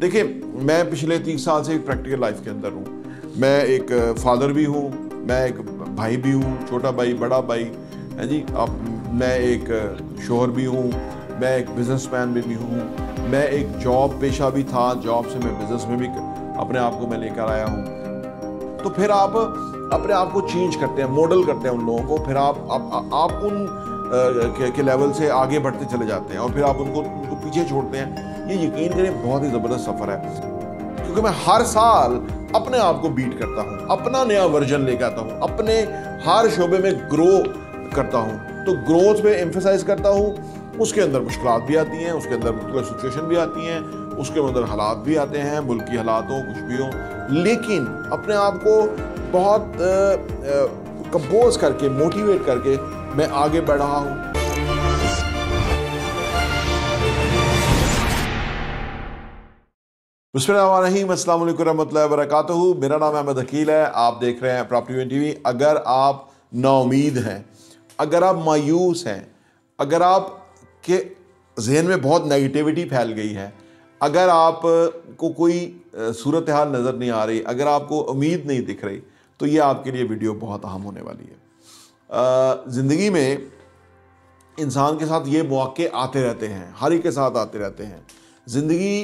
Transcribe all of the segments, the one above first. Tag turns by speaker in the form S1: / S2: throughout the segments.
S1: देखिए, मैं पिछले 30 साल से एक प्रैक्टिकल लाइफ के अंदर हूँ। मैं एक फादर भी हूँ, मैं एक भाई भी हूँ, छोटा भाई, बड़ा भाई है जी। अब मैं एक शोहर भी हूँ, मैं एक बिजनेसमैन भी हूँ, मैं एक जॉब पेशा भी था, जॉब से मैं बिजनेस में भी अपने आप को मैं लेकर आया हूँ। तो फिर आप अपने आप को चेंज करते हैं, मॉडल करते हैं उन लोगों को, फिर आप उन के लेवल से आगे बढ़ते चले जाते हैं और फिर आप उनको पीछे छोड़ते हैं। ये यकीन करें बहुत ही ज़बरदस्त सफ़र है, क्योंकि मैं हर साल अपने आप को बीट करता हूँ, अपना नया वर्जन लेकर आता हूँ, अपने हर शोबे में ग्रो करता हूँ। तो ग्रोथ पे एम्फेसाइज करता हूँ। उसके अंदर मुश्किलात भी आती हैं, उसके अंदर मुख्तलिफ सिचुएशन भी आती हैं, उसके अंदर हालात भी आते हैं, मुल्की हालात हो, कुछ भी हो, लेकिन अपने आप को बहुत कंपोज करके, मोटिवेट करके मैं आगे बढ़ रहा हूँ। बिस्मिल्लाहिर्रहमानिर्रहीम, अस्सलाम वालेकुम रहमतुल्लाहि व बरकातहू। मेरा नाम अहमद अकील है, आप देख रहे हैं प्रॉपर्टी टीवी। अगर आप नाउमीद हैं, अगर आप मायूस हैं, अगर आप के जहन में बहुत नेगेटिविटी फैल गई है, अगर आप को कोई सूरत हाल नज़र नहीं आ रही, अगर आपको उम्मीद नहीं दिख रही, तो ये आपके लिए वीडियो बहुत अहम होने वाली है। ज़िंदगी में इंसान के साथ ये मौके आते रहते हैं, हर एक के साथ आते रहते हैं। ज़िंदगी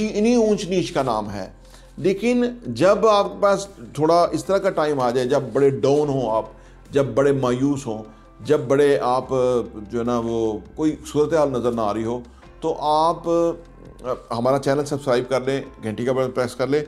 S1: इन्हीं ऊंच नीच का नाम है। लेकिन जब आपके पास थोड़ा इस तरह का टाइम आ जाए, जब बड़े डाउन हो आप, जब बड़े मायूस हों, जब बड़े आप जो है ना वो कोई सूरत हाल नज़र ना आ रही हो, तो आप हमारा चैनल सब्सक्राइब कर लें, घंटी का बटन प्रेस कर लें।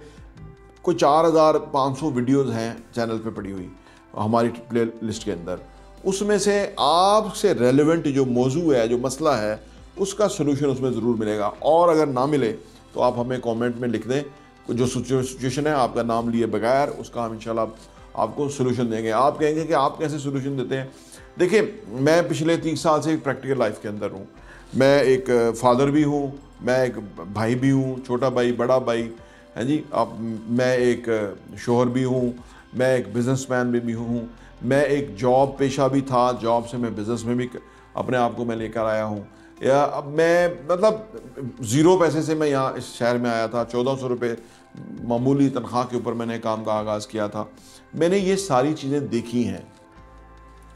S1: कोई 4500 वीडियोज़ हैं चैनल पे पड़ी हुई हमारी प्ले लिस्ट के अंदर। उसमें से आपसे रेलेवेंट जो मौजू है, जो मसला है, उसका सलूशन उसमें ज़रूर मिलेगा। और अगर ना मिले तो आप हमें कमेंट में लिख दें, जो सिचुएशन है आपका नाम लिए बगैर, उसका हम इंशाल्लाह आपको सलूशन देंगे। आप कहेंगे कि आप कैसे सलूशन देते हैं। देखिए, मैं पिछले 30 साल से एक प्रैक्टिकल लाइफ के अंदर हूँ। मैं एक फादर भी हूँ, मैं एक भाई भी हूँ, छोटा भाई, बड़ा भाई है जी। अब मैं एक शोहर भी हूँ, मैं एक बिजनेसमैन भी हूँ, मैं एक जॉब पेशा भी था, जॉब से मैं बिज़नेस में भी अपने आप को मैं लेकर आया हूँ। या अब मैं मतलब ज़ीरो पैसे से मैं यहाँ इस शहर में आया था। 1400 रुपये मामूली तनख्वाह के ऊपर मैंने काम का आगाज़ किया था। मैंने ये सारी चीज़ें देखी हैं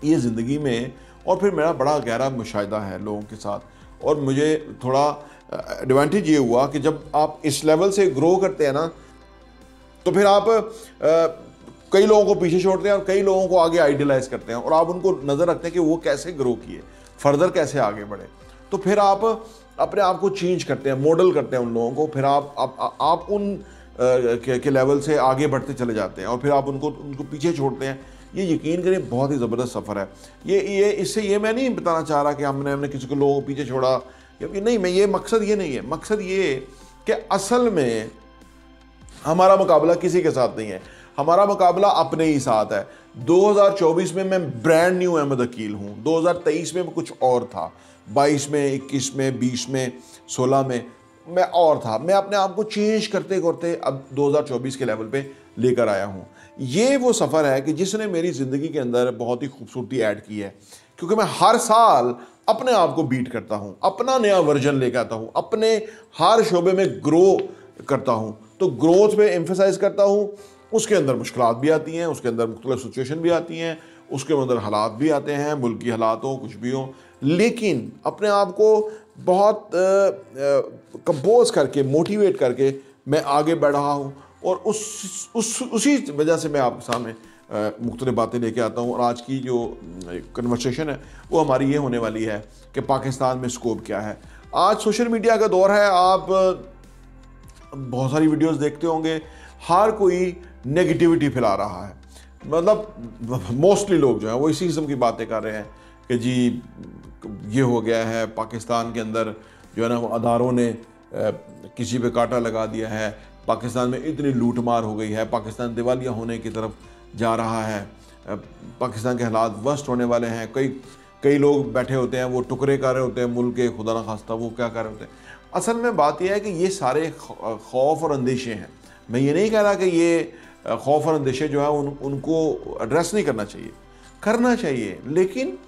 S1: ये ज़िंदगी में, और फिर मेरा बड़ा गहरा मुशाहिदा है लोगों के साथ। और मुझे थोड़ा एडवांटेज ये हुआ कि जब आप इस लेवल से ग्रो करते हैं ना, तो फिर आप कई लोगों को पीछे छोड़ते हैं और कई लोगों को आगे आइडियलाइज करते हैं, और आप उनको नज़र रखते हैं कि वो कैसे ग्रो किए, फर्दर कैसे आगे बढ़े। तो फिर आप अपने आप को चेंज करते हैं, मॉडल करते हैं उन लोगों को, फिर आप उन के लेवल से आगे बढ़ते चले जाते हैं और फिर आप उनको पीछे छोड़ते हैं। ये यकीन करें बहुत ही ज़बरदस्त सफ़र है। ये इससे ये मैं नहीं बताना चाह रहा कि हमने किसी को लोगों को पीछे छोड़ा, क्योंकि नहीं, मैं ये मकसद ये नहीं है। मकसद ये कि असल में हमारा मुकाबला किसी के साथ नहीं है, हमारा मुकाबला अपने ही साथ है। 2024 में मैं ब्रांड न्यू अहमद अकील हूँ। 2023 में कुछ और था, 22 में, 21 में, 20 में, 16 में मैं और था। मैं अपने आप को चेंज करते करते अब 2024 के लेवल पे लेकर आया हूँ। ये वो सफ़र है कि जिसने मेरी ज़िंदगी के अंदर बहुत ही खूबसूरती ऐड की है, क्योंकि मैं हर साल अपने आप को बीट करता हूँ, अपना नया वर्जन लेकर आता हूँ, अपने हर शोबे में ग्रो करता हूँ। तो ग्रोथ पे एम्फेसाइज करता हूँ। उसके अंदर मुश्किलात भी आती हैं, उसके अंदर मुख्तलिफ सिचुएशन भी आती हैं, उसके अंदर हालात भी आते हैं, मुल्की हालात हो, कुछ भी हो, लेकिन अपने आप को बहुत कंपोज करके, मोटिवेट करके मैं आगे बढ़ रहा हूँ। और उसी वजह से मैं आपके सामने मुख्तलिफ बातें लेके आता हूँ। और आज की जो कन्वर्सेशन है वो हमारी ये होने वाली है कि पाकिस्तान में स्कोप क्या है। आज सोशल मीडिया का दौर है, आप बहुत सारी वीडियोस देखते होंगे, हर कोई नेगेटिविटी फैला रहा है। मतलब मोस्टली लोग जो हैं वो इसी किस्म की बातें कर रहे हैं कि जी ये हो गया है, पाकिस्तान के अंदर जो है ना वो अदारों ने किसी पे कांटा लगा दिया है, पाकिस्तान में इतनी लूट मार हो गई है, पाकिस्तान दिवालिया होने की तरफ जा रहा है, पाकिस्तान के हालात वर्स्ट होने वाले हैं। कई लोग बैठे होते हैं, वो टुकड़े कर रहे होते हैं मुल्क के, खुदा न खास्ता वो क्या कर रहे होते हैं। असल में बात यह है कि ये सारे खौफ और अंदेशे हैं। मैं ये नहीं कह रहा कि ये खौफ और अंदेशे जो है उनको एड्रेस नहीं करना चाहिए, लेकिन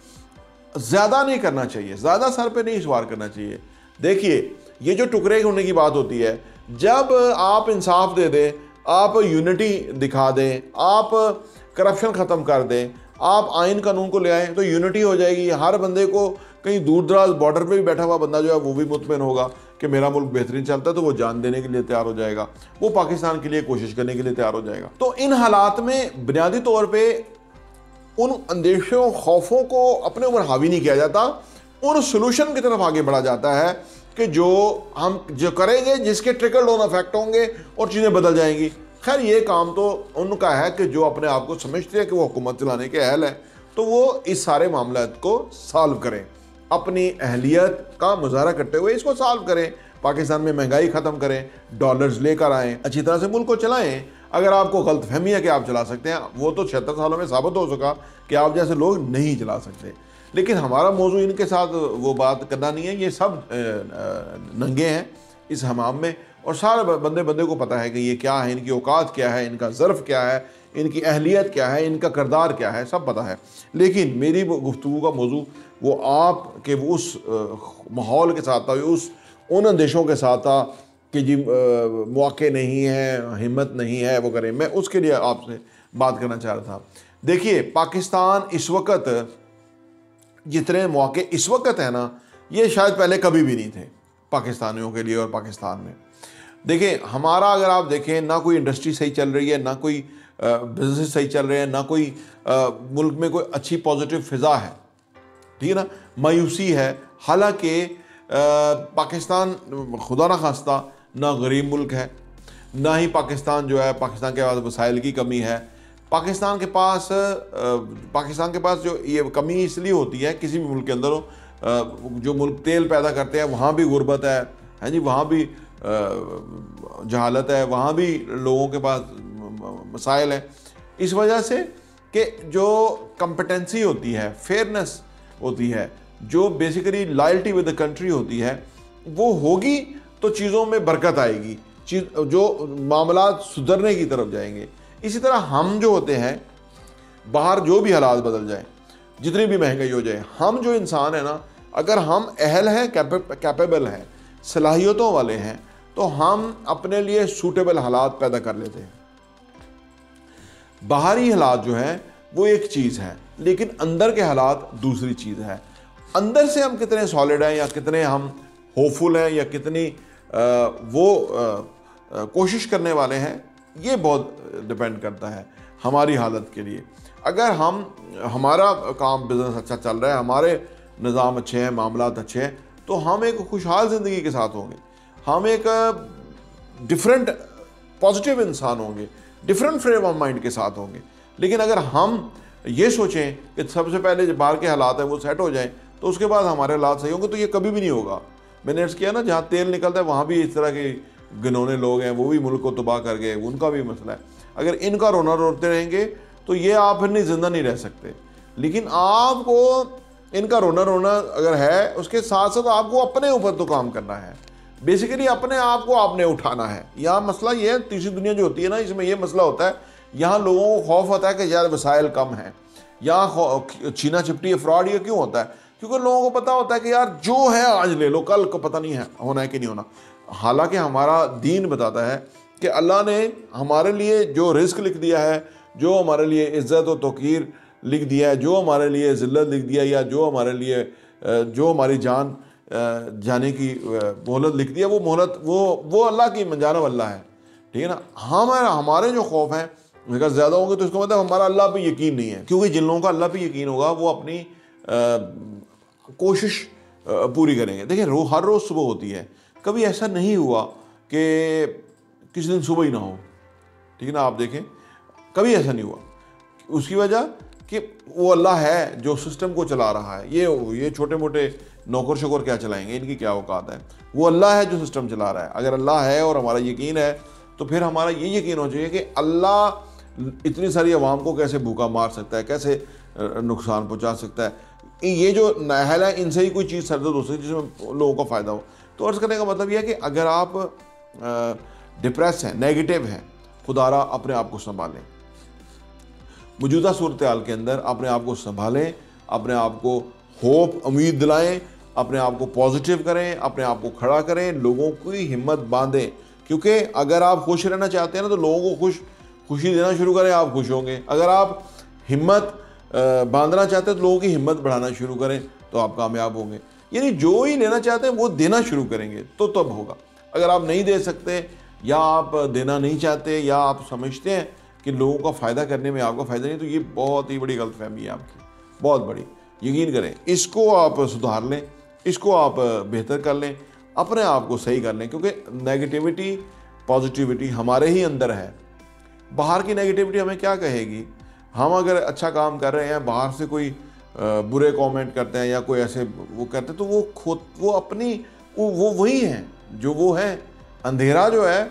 S1: ज़्यादा नहीं करना चाहिए, ज़्यादा सर पे नहीं सवार करना चाहिए। देखिए, ये जो टुकड़े होने की बात होती है, जब आप इंसाफ दे दें, आप यूनिटी दिखा दें, आप करप्शन ख़त्म कर दें, आप आइन कानून को ले आएँ, तो यूनिटी हो जाएगी। हर बंदे को, कहीं दूर दराज बॉर्डर पे भी बैठा हुआ बंदा जो है वो भी मुतमईन होगा कि मेरा मुल्क बेहतरीन चलता है, तो वो जान देने के लिए तैयार हो जाएगा, वो पाकिस्तान के लिए कोशिश करने के लिए तैयार हो जाएगा। तो इन हालात में बुनियादी तौर पर उन अंदेशों, खौफों को अपने ऊपर हावी नहीं किया जाता, उन सोल्यूशन की तरफ आगे बढ़ा जाता है कि जो हम जो करेंगे, जिसके ट्रिकल डाउन इफेक्ट होंगे और चीज़ें बदल जाएंगी। खैर ये काम तो उनका है कि जो अपने आप को समझते हैं कि वो हुकूमत चलाने के अहल है, तो वो इस सारे मामले को सॉल्व करें, अपनी अहलियत का मुजाहरा करते हुए इसको सॉल्व करें। पाकिस्तान में महंगाई ख़त्म करें, डॉलर्स लेकर आएँ, अच्छी तरह से मुल्क को चलाएँ। अगर आपको गलत फहमी है कि आप चला सकते हैं, वो तो 76 सालों में साबित हो चुका कि आप जैसे लोग नहीं चला सकते। लेकिन हमारा मौजू इनके साथ वो बात करना नहीं है, ये सब नंगे हैं इस हमाम में, और सारे बंदे को पता है कि ये क्या है, इनकी औकात क्या है, इनका ज़र्फ़ क्या है, इनकी अहलियत क्या है, इनका किरदार क्या है, सब पता है। लेकिन मेरी गुफ्तगू का मौजू वो आप के वो उस माहौल के साथ था, उन अंदेशों के साथ था कि जी मौके नहीं है, हिम्मत नहीं है, वो करें। मैं उसके लिए आपसे बात करना चाह रहा था। देखिए, पाकिस्तान इस वक्त जितने मौके इस वक्त है ना, ये शायद पहले कभी भी नहीं थे पाकिस्तानियों के लिए और पाकिस्तान में। देखिए, हमारा अगर आप देखें, ना कोई इंडस्ट्री सही चल रही है, ना कोई बिजनेस सही चल रहे हैं, ना कोई मुल्क में कोई अच्छी पॉजिटिव फ़िज़ा है, ठीक है ना, मायूसी है। हालांकि पाकिस्तान खुदा ना खास्ता ना गरीब मुल्क है, ना ही पाकिस्तान जो है, पाकिस्तान के पास वसाइल की कमी है। पाकिस्तान के पास जो ये कमी इसलिए होती है, किसी भी मुल्क के अंदर हो, जो मुल्क तेल पैदा करते हैं वहाँ भी गुर्बत है जी, वहाँ भी जहालत है, वहाँ भी लोगों के पास मसाइल है। इस वजह से कि जो कम्पिटेंसी होती है, फेयरनेस होती है, जो basically loyalty with the country होती है, वो होगी तो चीज़ों में बरकत आएगी, जो मामला सुधरने की तरफ जाएंगे। इसी तरह हम जो होते हैं, बाहर जो भी हालात बदल जाए, जितनी भी महंगाई हो जाए, हम जो इंसान है ना, अगर हम अहल हैं, कैपेबल हैं, सलाहियतों वाले हैं, तो हम अपने लिए सूटेबल हालात पैदा कर लेते हैं। बाहरी हालात जो हैं वो एक चीज़ है, लेकिन अंदर के हालात दूसरी चीज़ है। अंदर से हम कितने सॉलिड हैं, या कितने हम होपफुल हैं, या कितनी कोशिश करने वाले हैं, ये बहुत डिपेंड करता है हमारी हालत के लिए। अगर हमारा काम बिज़नेस अच्छा चल रहा है, हमारे निज़ाम अच्छे हैं, मामलात अच्छे हैं, तो हम एक खुशहाल ज़िंदगी के साथ होंगे, हम एक डिफरेंट पॉजिटिव इंसान होंगे, डिफरेंट फ्रेम ऑफ माइंड के साथ होंगे। लेकिन अगर हम ये सोचें कि सबसे पहले जो बाहर के हालात हैं वो सेट हो जाएं, तो उसके बाद हमारे हालात सही होंगे, तो ये कभी भी नहीं होगा। मैंने अर्ज़ किया ना, जहाँ तेल निकलता है वहाँ भी इस तरह के घिनौने लोग हैं, वो भी मुल्क को तबाह कर गए, उनका भी मसला है। अगर इनका रोना रोते रहेंगे तो ये आप फिर जिंदा नहीं रह सकते। लेकिन आपको इनका रोना अगर है, उसके साथ साथ आपको अपने ऊपर तो काम करना है। बेसिकली अपने आप को आपने उठाना है। यहाँ मसला ये है, तीसरी दुनिया जो होती है ना, इसमें यह मसला होता है, यहाँ लोगों को खौफ होता है कि यार वसाइल कम है, यहाँ छीना चिपटी फ्रॉड ये क्यों होता है? क्योंकि लोगों को पता होता है कि यार जो है आज ले लो, कल को पता नहीं है होना है कि नहीं होना। हालांकि हमारा दीन बताता है कि अल्लाह ने हमारे लिए जो रिस्क लिख दिया है, जो हमारे लिए इज़्ज़त और तौक़ीर लिख दिया है, जो हमारे लिए ज़िल्लत लिख दिया, या जो हमारे लिए जो हमारी जान जाने की मोहलत लिख दिया, वो मोहलत वो अल्लाह की मंजाना अल्लाह है, ठीक है ना। हमारे जो खौफ हैं अगर ज़्यादा होंगे तो इसका मतलब हमारा अल्लाह पे यकीन नहीं है, क्योंकि जिन लोगों का अल्लाह पे यकीन होगा वो अपनी कोशिश पूरी करेंगे। देखिए, हर रोज़ सुबह होती है, कभी ऐसा नहीं हुआ कि किसी दिन सुबह ही ना हो, ठीक है ना। आप देखें, कभी ऐसा नहीं हुआ। उसकी वजह कि वो अल्लाह है जो सिस्टम को चला रहा है। ये छोटे मोटे नौकर शोकर क्या चलाएंगे, इनकी क्या औकात है? वो अल्लाह है जो सिस्टम चला रहा है। अगर अल्लाह है और हमारा यकीन है, तो फिर हमारा ये यकीन होना चाहिए कि अल्लाह इतनी सारी आवाम को कैसे भूखा मार सकता है, कैसे नुकसान पहुंचा सकता है। ये जो नाअहल है, इनसे ही कोई चीज़ सरदर्द हो सकती है जिसमें लोगों को फ़ायदा हो। तो अर्ज़ करने का मतलब यह है कि अगर आप डिप्रेस हैं, नेगेटिव हैं, खुदारा अपने आप को संभालें। मौजूदा सूरत हाल के अंदर अपने आप को संभालें, अपने आप को होप, उम्मीद दिलाएं, अपने आप को पॉजिटिव करें, अपने आप को खड़ा करें, लोगों की हिम्मत बांधें क्योंकि अगर आप खुश रहना चाहते हैं ना तो लोगों को खुशी देना शुरू करें, आप खुश होंगे। अगर आप हिम्मत बांधना चाहते हैं तो लोगों की हिम्मत बढ़ाना शुरू करें तो आप कामयाब होंगे। यानी जो ही लेना चाहते हैं वो देना शुरू करेंगे तो तब होगा। अगर आप नहीं दे सकते या आप देना नहीं चाहते या आप समझते हैं कि लोगों का फ़ायदा करने में आपका फ़ायदा नहीं, तो ये बहुत ही बड़ी गलतफहमी है आपकी, बहुत बड़ी। यकीन करें, इसको आप सुधार लें, इसको आप बेहतर कर लें, अपने आप को सही कर लें, क्योंकि नेगेटिविटी पॉजिटिविटी हमारे ही अंदर है। बाहर की नेगेटिविटी हमें क्या कहेगी? हम अगर अच्छा काम कर रहे हैं, बाहर से कोई बुरे कमेंट करते हैं या कोई ऐसे वो करते हैं, तो वो खुद वो अपनी वो वही है जो वो है। अंधेरा जो है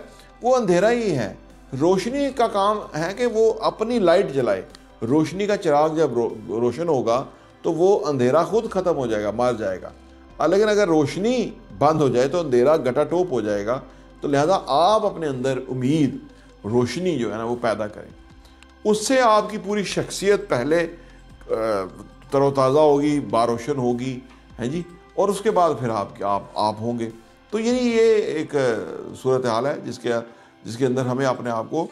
S1: वो अंधेरा ही है। रोशनी का काम है कि वो अपनी लाइट जलाए। रोशनी का चिराग जब रोशन होगा तो वो अंधेरा खुद ख़त्म हो जाएगा, मर जाएगा। लेकिन अगर रोशनी बंद हो जाए तो अंधेरा गटाटोप हो जाएगा। तो लिहाजा आप अपने अंदर उम्मीद, रोशनी जो है ना वो पैदा करें। उससे आपकी पूरी शख्सियत पहले तरोताज़ा होगी, बारोशन होगी, है जी, और उसके बाद फिर आप होंगे। तो ये एक सूरत हाल है जिसके अंदर हमें अपने आप को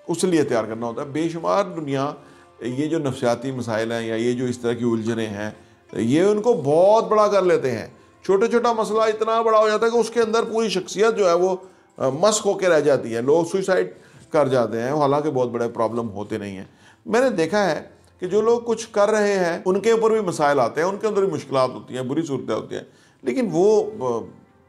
S1: उस लिए तैयार करना होता है। बेशुमार दुनिया ये जो नफ्सियाती मसाइल हैं या ये जो इस तरह की उलझने हैं, ये उनको बहुत बड़ा कर लेते हैं। छोटा छोटा मसला इतना बड़ा हो जाता है कि उसके अंदर पूरी शख्सियत जो है वो मस्क होकर रह जाती है। लोग सुसाइड कर जाते हैं, हालांकि बहुत बड़े प्रॉब्लम होते नहीं हैं। मैंने देखा है कि जो लोग कुछ कर रहे हैं उनके ऊपर भी मसाइल आते हैं, उनके अंदर भी मुश्किलात होती हैं, बुरी सूरतें होती हैं, लेकिन वो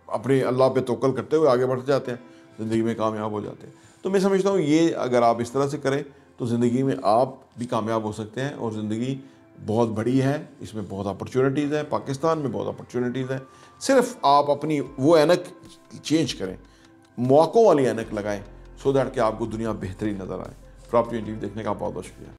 S1: अपने अल्लाह पे तवक्कुल करते हुए आगे बढ़ते जाते हैं, ज़िंदगी में कामयाब हो जाते हैं। तो मैं समझता हूँ ये अगर आप इस तरह से करें तो ज़िंदगी में आप भी कामयाब हो सकते हैं। और ज़िंदगी बहुत बड़ी है, इसमें बहुत अपॉर्चुनिटीज़ हैं, पाकिस्तान में बहुत अपॉर्चुनिटीज़ हैं। सिर्फ आप अपनी वो ऐनक चेंज करें, मौक़ों वाली ऐनक लगाएं, सो दैट कि आपको दुनिया बेहतरीन नज़र आए। प्रॉपर्टी टीवी देखने का बहुत बहुत शुक्रिया।